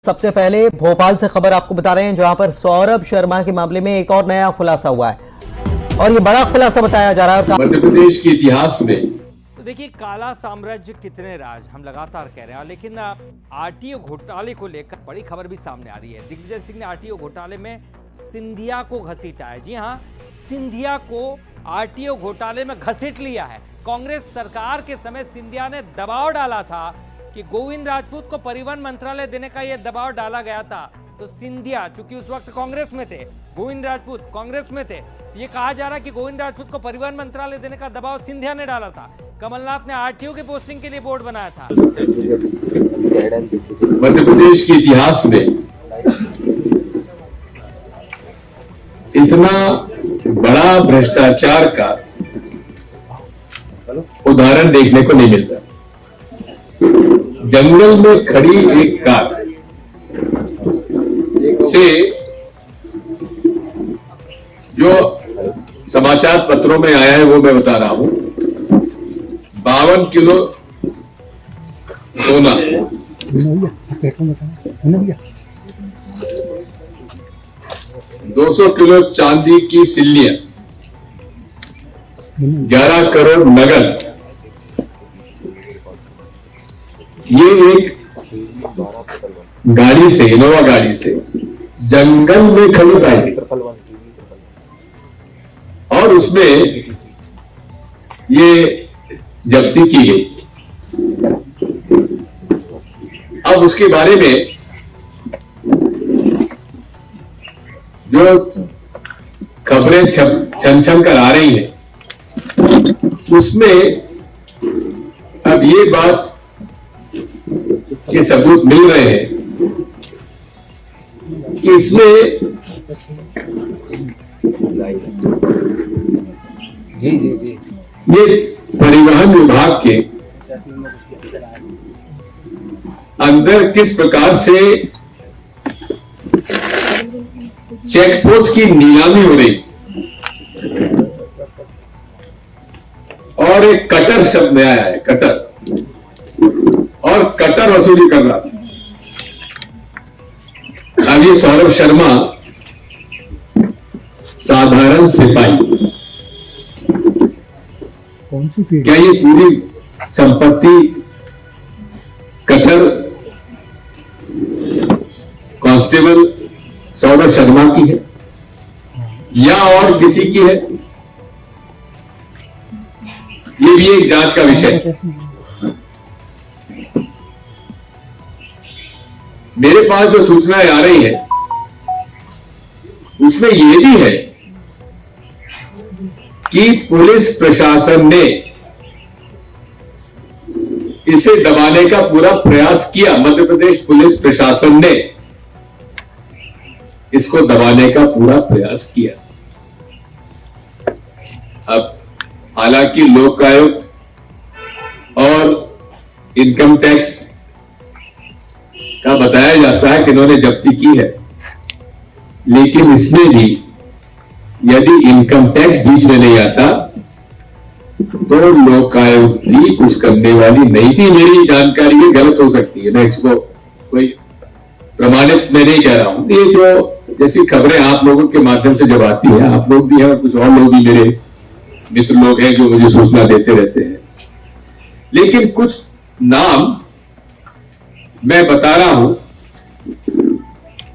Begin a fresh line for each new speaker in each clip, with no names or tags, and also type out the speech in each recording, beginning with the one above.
सबसे पहले भोपाल से खबर आपको बता रहे हैं, जहां पर सौरभ शर्मा के मामले में एक और नया खुलासा हुआ है और ये बड़ा खुलासा बताया जा रहा है
मध्य प्रदेश के इतिहास में।
तो देखिए, काला साम्राज्य कितने राज हम लगातार कह रहे हैं, लेकिन आरटीओ घोटाले को लेकर बड़ी खबर भी सामने आ रही है। दिग्विजय सिंह ने आरटीओ घोटाले में सिंधिया को घसीटा है। जी हाँ, सिंधिया को आरटीओ घोटाले में घसीट लिया है। कांग्रेस सरकार के समय सिंधिया ने दबाव डाला था कि गोविंद राजपूत को परिवहन मंत्रालय देने का यह दबाव डाला गया था। तो सिंधिया, चूंकि उस वक्त कांग्रेस में थे, गोविंद राजपूत कांग्रेस में थे, ये कहा जा रहा है कि गोविंद राजपूत को परिवहन मंत्रालय देने का दबाव सिंधिया ने डाला था। कमलनाथ ने आरटीओ की पोस्टिंग के लिए बोर्ड बनाया था।
मध्य प्रदेश के इतिहास में इतना बड़ा भ्रष्टाचार का उदाहरण देखने को नहीं मिलता। जंगल में खड़ी एक कार से जो समाचार पत्रों में आया है वो मैं बता रहा हूं। 52 किलो सोना, 200 किलो चांदी की सिल्लियां, 11 करोड़ नगद। ये एक गाड़ी से, इनोवा गाड़ी से जंगल में खड़ी पाई गई और उसमें ये जब्ती की गई। अब उसके बारे में जो खबरें छन कर आ रही हैं, उसमें अब ये बात के सबूत मिल रहे हैं कि इसमें ये परिवहन विभाग के अंदर किस प्रकार से चेकपोस्ट की नीलामी हो रही और एक कटर शब्द में आया है, कटर, और कटर वसूली कर रहा था। अब ये सौरभ शर्मा साधारण सिपाही, क्या ये पूरी संपत्ति कटर कांस्टेबल सौरभ शर्मा की है या और किसी की है? ये भी एक जांच का विषय है। मेरे पास जो सूचनाएं आ रही है उसमें यह भी है कि पुलिस प्रशासन ने इसे दबाने का पूरा प्रयास किया। मध्य प्रदेश पुलिस प्रशासन ने इसको दबाने का पूरा प्रयास किया। अब हालांकि लोकायुक्त और इनकम टैक्स का बताया जाता है कि इन्होंने जब्ती की है, लेकिन इसमें भी यदि इनकम टैक्स बीच में नहीं आता तो लोकायुक्त भी कुछ करने वाली नहीं थी। मेरी जानकारी ये गलत हो सकती है, मैं इसको कोई प्रमाणित मैं नहीं कह रहा हूं। ये जो जैसी खबरें आप लोगों के माध्यम से जब आती है, आप लोग भी हैं और कुछ और लोग भी मेरे मित्र लोग हैं जो मुझे सूचना देते रहते हैं, लेकिन कुछ नाम मैं बता रहा हूं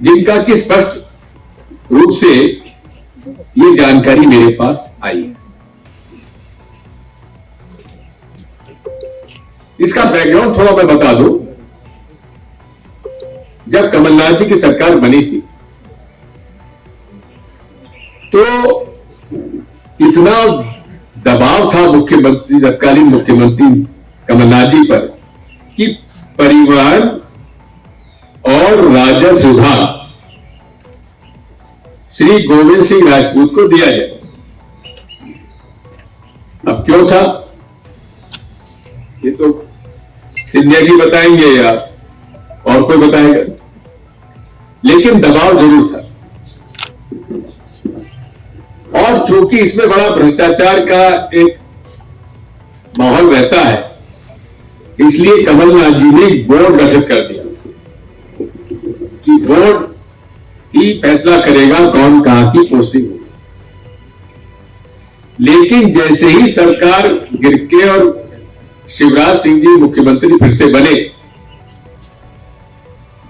जिनका कि स्पष्ट रूप से ये जानकारी मेरे पास आई है। इसका बैकग्राउंड थोड़ा मैं बता दूं। जब कमलनाथ जी की सरकार बनी थी तो इतना दबाव था मुख्यमंत्री, तत्कालीन मुख्यमंत्री कमलनाथ जी पर कि परिवहन और राजस्व विभाग श्री गोविंद सिंह राजपूत को दिया जाए। अब क्यों था ये तो सिंधिया जी बताएंगे या और कोई बताएगा, लेकिन दबाव जरूर था। और चूंकि इसमें बड़ा भ्रष्टाचार का एक माहौल रहता है, इसलिए कमलनाथ जी ने बोर्ड गठित कर दिया कि बोर्ड ही फैसला करेगा कौन कहां की पोस्टिंग होगी। लेकिन जैसे ही सरकार गिर के और शिवराज सिंह जी मुख्यमंत्री फिर से बने,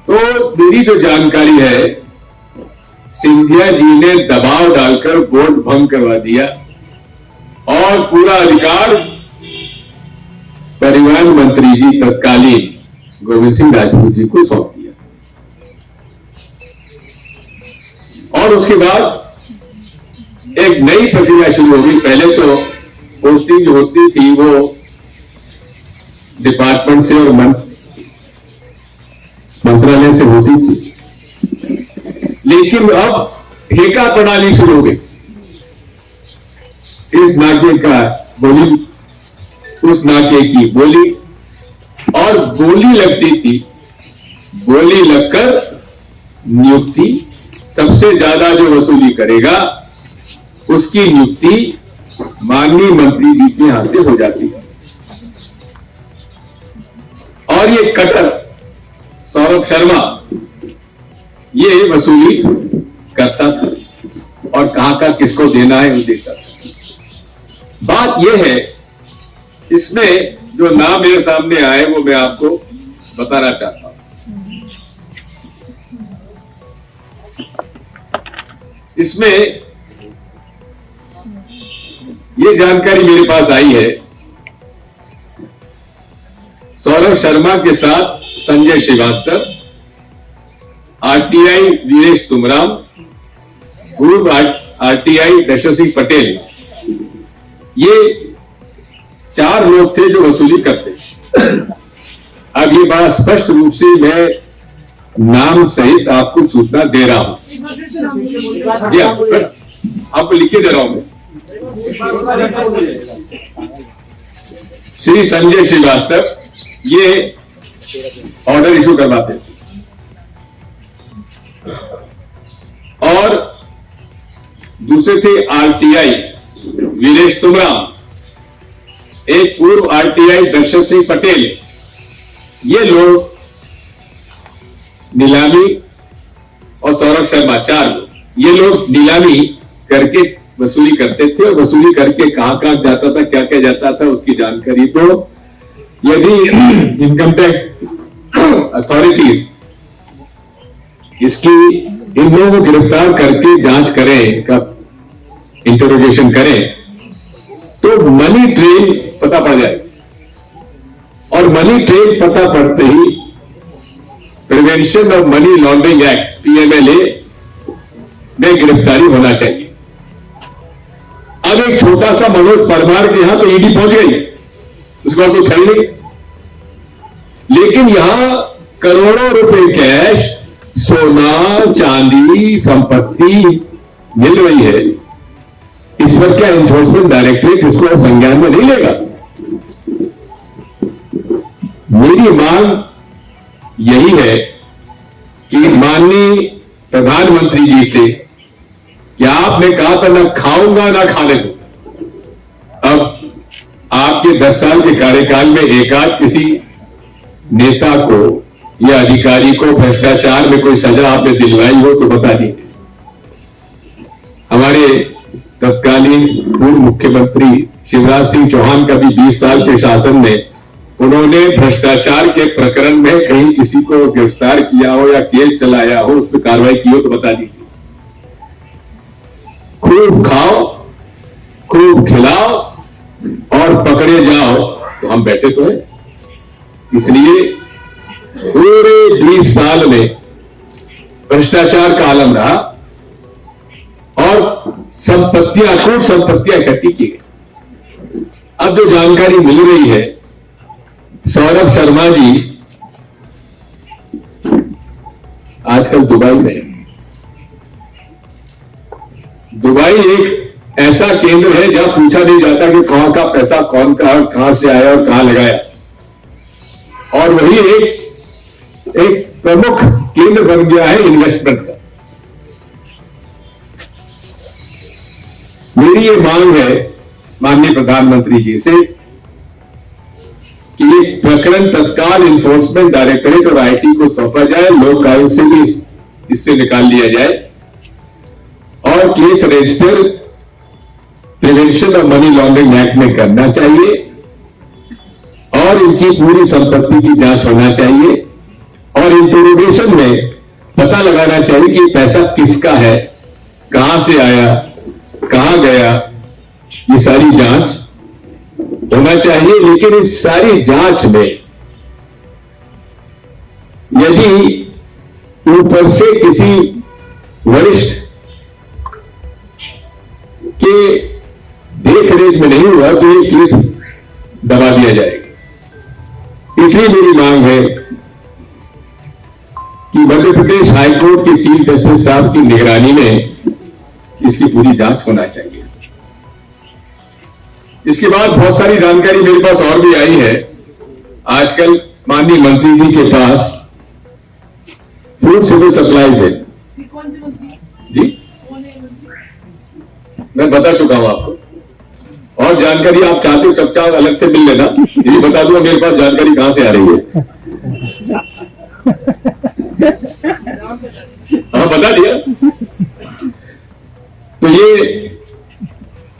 तो मेरी जो जानकारी है, सिंधिया जी ने दबाव डालकर बोर्ड भंग करवा दिया और पूरा अधिकार परिवहन मंत्री जी तत्कालीन गोविंद सिंह राजपूत जी को सौंप दिया। और उसके बाद एक नई प्रक्रिया शुरू होगी। पहले तो पोस्टिंग जो होती थी वो डिपार्टमेंट से और मंत्रालय से होती थी, लेकिन अब ठेका प्रणाली शुरू हो गई। इस नाके का बोली, उस नाके की बोली, और बोली लगती थी। बोली लगकर नियुक्ति, सबसे ज्यादा जो वसूली करेगा उसकी नियुक्ति माननीय मंत्री जी के यहां से हो जाती है। और ये कटर सौरभ शर्मा ये वसूली करता था और कहां का किसको देना है वो देता था। बात यह है, इसमें जो नाम मेरे सामने आए वो मैं आपको बताना चाहता हूं। इसमें ये जानकारी मेरे पास आई है, सौरभ शर्मा के साथ संजय श्रीवास्तव, आरटीआई वीरेश तुमराम, पूर्व आरटीआई दशरथ सिंह पटेल, ये 4 लोग थे जो वसूली करते। अब ये बड़ा स्पष्ट रूप से मैं नाम सहित आपको सूचना दे रहा हूं। जी आपको लिख के दे रहा हूं मैं। श्री संजय श्रीवास्तव ये ऑर्डर इशू करवाते थे, और दूसरे थे आरटीआई वीरेश तुमराम, एक पूर्व आरटीआई दशरथ सिंह पटेल। ये लोग नीलामी, और सौरभ शर्मा, 4 लोग, ये लोग नीलामी करके वसूली करते थे, और वसूली करके कहां कहां जाता था, क्या क्या जाता था, उसकी जानकारी तो यदि इनकम टैक्स अथॉरिटीज इसकी इन लोगों को गिरफ्तार करके जांच करें, कब इंटरोगेशन करें, तो मनी ट्रेल पता पड़ जाए। और मनी ट्रेल पता पड़ते ही prevention of money laundering act PMLA में गिरफ्तारी होना चाहिए। अब एक छोटा सा मनोज परमार के यहां तो ईडी पहुंच गई, उसके बाद तो उठाई नहीं, लेकिन यहां करोड़ों रुपए कैश, सोना, चांदी, संपत्ति मिल रही है। इस पर क्या एनफोर्समेंट डायरेक्टरेट इसको संज्ञान में नहीं लेगा? मेरी मांग यही है कि माननीय प्रधानमंत्री जी से, कि आपने कहा था ना खाऊंगा ना खाने दूंगा, अब आपके 10 साल के कार्यकाल में एकाध किसी नेता को या अधिकारी को भ्रष्टाचार में कोई सजा आपने दिलवाई हो तो बता दीजिए। हमारे तत्कालीन पूर्व मुख्यमंत्री शिवराज सिंह चौहान का भी 20 साल के शासन में उन्होंने भ्रष्टाचार के प्रकरण में कहीं किसी को गिरफ्तार किया हो या केस चलाया हो, उस पर कार्रवाई की हो तो बता दीजिए। खूब खाओ, खूब खिलाओ और पकड़े जाओ तो हम बैठे तो हैं। इसलिए पूरे 20 साल में भ्रष्टाचार का आलम रहा और संपत्तियां, खूब संपत्तियां इकट्ठी की गई। अब जो जानकारी मिल रही है, सौरभ शर्मा जी आजकल दुबई में, दुबई एक ऐसा केंद्र है जहां पूछा नहीं जाता कि कहां का पैसा कौन का कहां से आया और कहां लगाया, और वही एक प्रमुख केंद्र बन गया है इन्वेस्टमेंट का। मेरी ये मांग है माननीय प्रधानमंत्री जी से कि ये प्रकरण तत्काल इन्फोर्समेंट डायरेक्टरेट और IT को सौंपा जाए। लोक आयोग से भी इससे निकाल लिया जाए और case register prevention of money laundering act में करना चाहिए और इनकी पूरी संपत्ति की जांच होना चाहिए और इंटरोगेशन में पता लगाना चाहिए कि पैसा किसका है, कहां से आया, कहां गया, ये सारी जांच होना चाहिए। लेकिन इस सारी जांच में यदि ऊपर से किसी वरिष्ठ के देख रेख में नहीं हुआ तो ये केस दबा दिया जाएगा। इसलिए मेरी मांग है कि मध्य प्रदेश हाईकोर्ट के चीफ जस्टिस साहब की निगरानी में इसकी पूरी जांच होना चाहिए। इसके बाद बहुत सारी जानकारी मेरे पास और भी आई है। आजकल माननीय मंत्री जी के पास फूड सिविल सप्लाईज है जी, मैं बता चुका हूं आपको, और जानकारी आप चाहते हो चपचाप अलग से मिल लेना, ये बता दूंगा मेरे पास जानकारी कहां से आ रही है। हाँ बता दिया। तो ये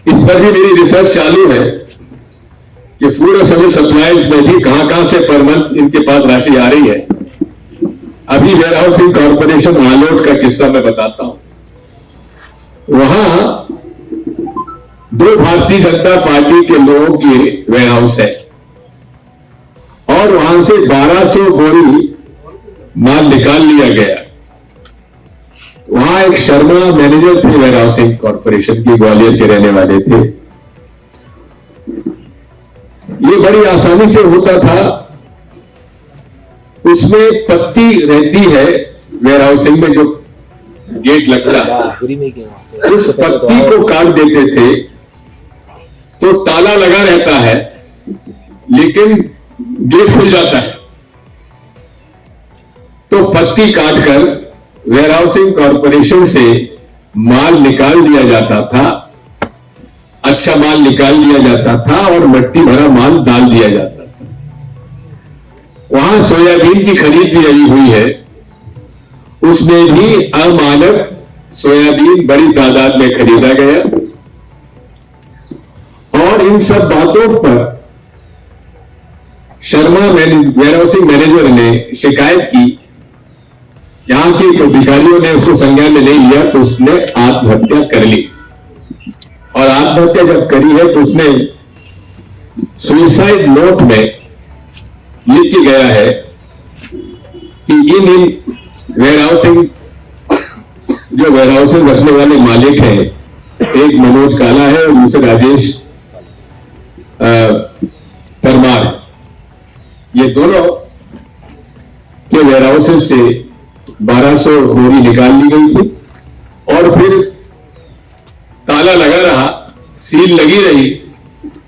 इस पर भी मेरी रिसर्च चालू है कि फूड और सिविल सप्लाईज में भी कहां से पर मंथ इनके पास राशि आ रही है। अभी वेयर हाउसिंग कॉर्पोरेशन आलोट का किस्सा मैं बताता हूं। वहां 2 भारतीय जनता पार्टी के लोगों की वेयर हाउस है और वहां से 1200 बोरी माल निकाल लिया गया। वहां एक शर्मा मैनेजर थे वेयर हाउसिंग कॉर्पोरेशन की, ग्वालियर के रहने वाले थे। ये बड़ी आसानी से होता था। उसमें पत्ती रहती है वेयर हाउसिंग में, जो गेट लगता है, उस पत्ती को काट देते थे तो ताला लगा रहता है लेकिन गेट खुल जाता है। तो पत्ती काटकर वेयर हाउसिंग कॉर्पोरेशन से माल निकाल दिया जाता था, अच्छा माल निकाल लिया जाता था और मट्टी भरा माल डाल दिया जाता था। वहां सोयाबीन की खरीद भी लगी हुई है, उसमें भी अमानक सोयाबीन बड़ी तादाद में खरीदा गया और इन सब बातों पर शर्मा वेयर हाउसिंग मैनेजर ने शिकायत की। यहां के अधिकारियों ने उसको संज्ञान में नहीं लिया तो उसने आत्महत्या कर ली और आत्महत्या जब करी है तो उसने सुइसाइड नोट में लिख के गया है कि इन वेयर हाउसिंग, जो वेयर हाउसिंग रखने वाले मालिक हैं, एक मनोज काला है और दूसरे राजेश परमार, ये दोनों के वेयर हाउसेस से 1200 बोरी निकाल ली गई थी और फिर ताला लगा रहा, सील लगी रही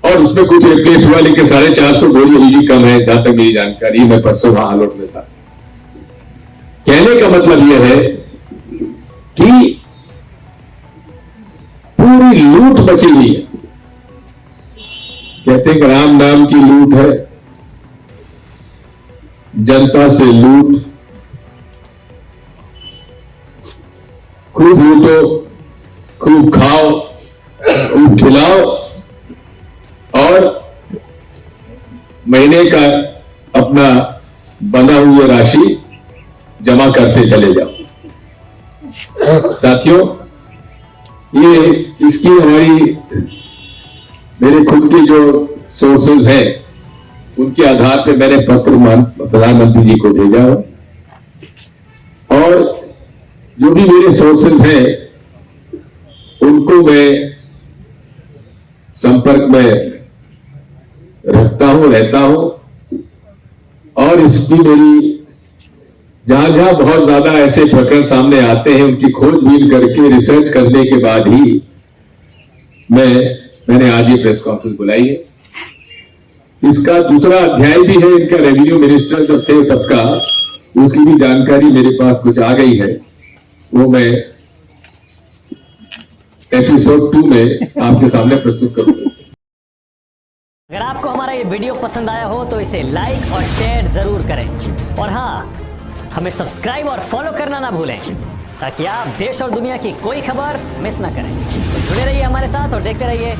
और उसमें कुछ रिप्लेस हुआ, लेकिन 450 बोरी अभी भी कम है जहां तक मेरी जानकारी। मैं परसों वहां आलोट में था। कहने का मतलब यह है कि पूरी लूट बची हुई है। कहते हैं कि राम नाम की लूट है, जनता से लूट, खूब लूटो, खूब खाओ, खूब खिलाओ और महीने का अपना बना हुआ राशि जमा करते चले जाओ। साथियों, ये इसकी हमारी मेरे खुद के जो सोर्सेज हैं उनके आधार पर मैंने पत्र प्रधानमंत्री जी को भेजा और जो भी मेरे सोर्सेज हैं उनको मैं संपर्क में रहता हूं और इसकी मेरी जहां जहां बहुत ज्यादा ऐसे प्रकरण सामने आते हैं उनकी खोजबीन करके रिसर्च करने के बाद ही मैंने आज ये प्रेस कॉन्फ्रेंस बुलाई है। इसका दूसरा अध्याय भी है, इनका रेवेन्यू मिनिस्टर जब थे तब का, उसकी भी जानकारी मेरे पास कुछ आ गई है, वो मैं एपिसोड 2 में आपके सामने प्रस्तुत करूंगा।
अगर आपको हमारा ये वीडियो पसंद आया हो तो इसे लाइक और शेयर जरूर करें और हाँ, हमें सब्सक्राइब और फॉलो करना ना भूलें। ताकि आप देश और दुनिया की कोई खबर मिस ना करें। तो जुड़े रहिए हमारे साथ और देखते रहिए